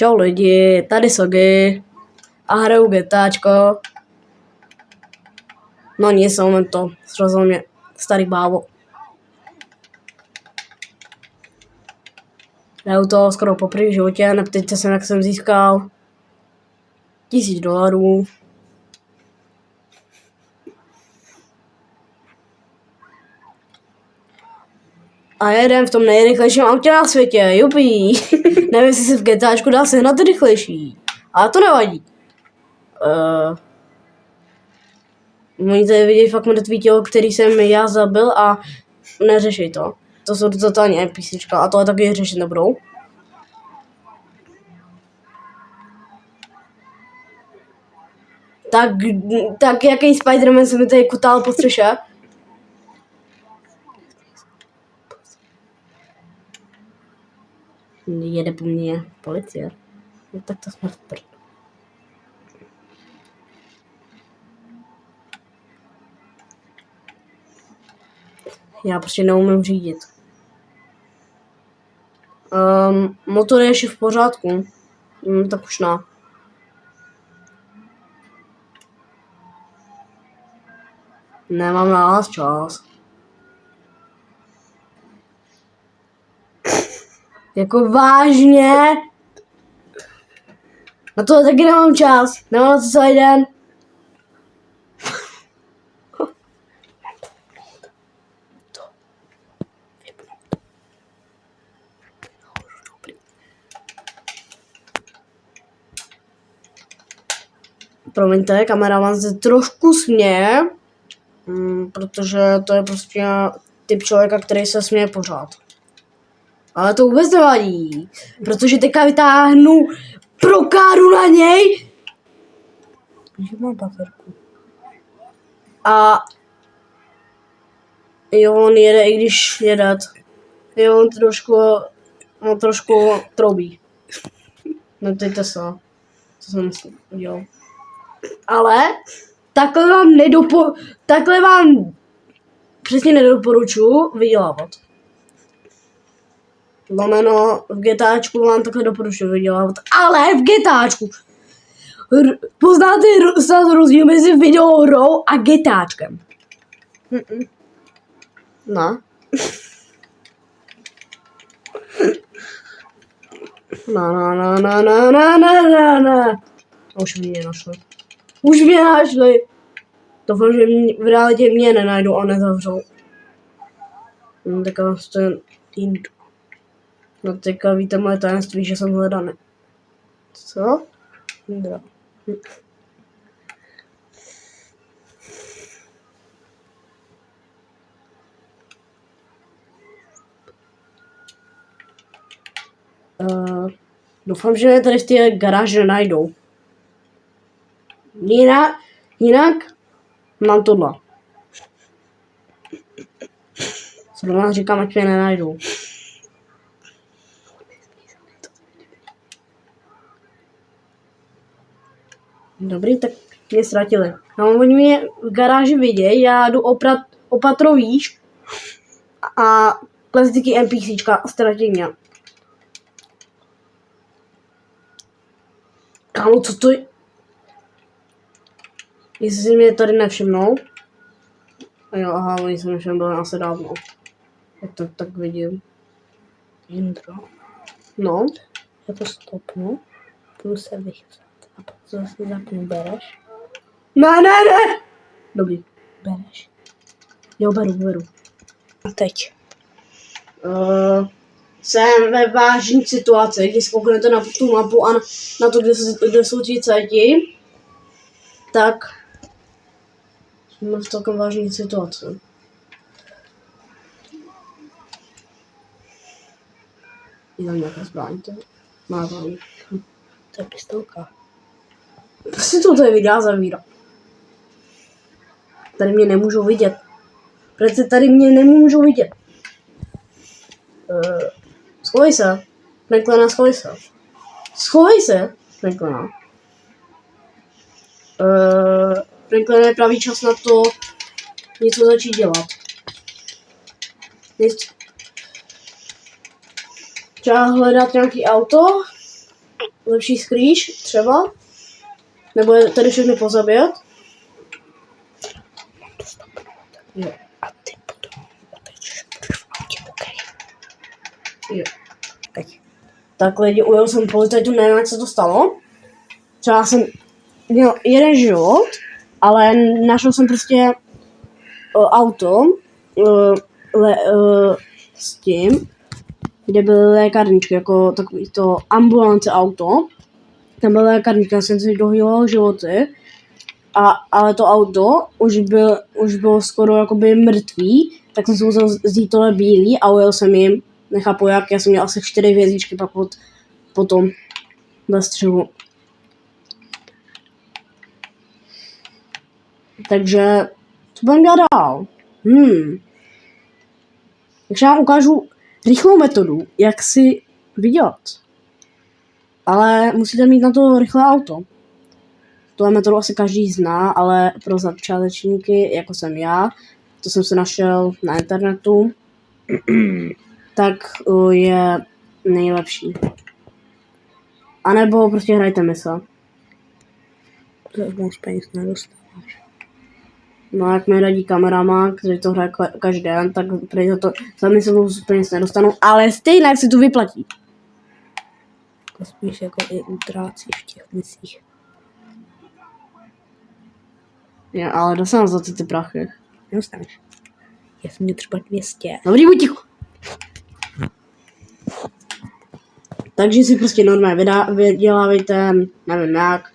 Čau lidi, tady Sogy a hraju GTAčko. No nic, moment to, srazil mě starý bávo. Hraju to skoro poprvé v životě, neptejte se, jak jsem získal $1000. A jedem v tom nejrychlejším autě na světě, jupí. Nevím, jestli se v GTAčku dá sehnat rychlejší, ale to nevadí. Můžete vidět fakt mrtvý tělo, který jsem já zabil a neřešej to. To jsou totálně NPCčka a tohle taky řešit nebudou. Tak jaký Spider-Man se mi tady kutal po střeše? Jede po mně policie. No tak to jsme v prd. Já prostě neumím řídit. Motor je ještě v pořádku. Tak už ne. Nemám na vás čas. Jako vážně? Na to taky nemám čas. Nemám na to celý den. Promiňte, kameraman se trošku směje, protože to je prostě typ člověka, který se směje pořád. Ale to vůbec nevadí, protože teďka vytáhnu prokáru na něj. Že mám baterku. A jo, on jede, i když jedet. Jo, on trošku troubí. Neptejte se, co jsem udělal. Ale takhle vám přesně nedoporučuji vydělávat. Lomeno v GTAčku vám takhle doporučuji vydělávat, ale v GTAčku poznáte rozdíl mezi videohrou a GTAčkem. No. No. Už mě našli. Doufám, že v realitě mě nenajdou a nezavřou. No teďka jdu. No teďka víte moje tajemství, že jsem hledaný. Co? Indra. Doufám, že mě tady v té garáži najdou. Jinak mám tohle. Zrovna říkám, ať mě nenajdou. Dobrý, tak mě ztratili. No, oni mě v garáži vidějí, já jdu opatro výš a klasický NPCčka ztratí mě. Kámo, co to je? Jestli si mě tady nevšimnou. Jo, aha, oni se nevšimli asi dávno. Tak vidím. Intro. No. Já to stopnu. Půjdu se vychcat. A pak zase zapnu, bereš? Ne! Dobrý, bereš. Jo, beru. A teď. Jsem ve vážné situaci, když spouknete na tu mapu a na to, kde jsou ti cajti, tak jsme v takové vážné situaci. Je tam nějaká zbraň, to má zbraň. To je pistolka. Prostě to tady vydá zavírat. Tady mě nemůžou vidět. Přece tady mě nemůžou vidět. Schovej se. Franklina, schovej se. Schovej se, Franklina. Franklina, je pravý čas na to něco začít dělat. Třeba hledat nějaký auto. lepší skrýš třeba. Nebo je tady všechny pozabíjet. Jo. A ty potom otečeš, budeš v autě, okej. Jo. Teď. Tak lidi, ujel jsem policajtu, nevím, jak se to stalo. Třeba jsem měl jeden život, ale našel jsem prostě auto s tím, kde byly lékárničky, jako takový to ambulance auto. Tam byla lékárnička, já jsem si dohýlal životy, ale to auto už bylo skoro jakoby mrtvý, tak jsem si musel vzít tohle bílý a ujel jsem jim, nechápu jak, já jsem měl asi 4 hvězdičky pak potom ve střehu. Takže, co budeme dělat dál? Takže já vám ukážu rychlou metodu, jak si vydělat. Ale musíte mít na to rychlé auto. Tuhle metodu asi každý zná, ale pro začátečníky, jako jsem já, to jsem se našel na internetu, tak je nejlepší. A nebo prostě hrajte mise. To už moc peněz nedostáváš. No jak mi radí kamerama, který to hraje každý den, tak prý to sami se moc peněz nedostanou, ale stejně jak si to vyplatí. To spíš jako i utrácíš v těch misích. Já, ale dostanu za ty prachy. Nedostaneš. Já jsem měl třeba 200. Dobrý, buď ticho. Takže si prostě normálně vydělávejte, nevím jak,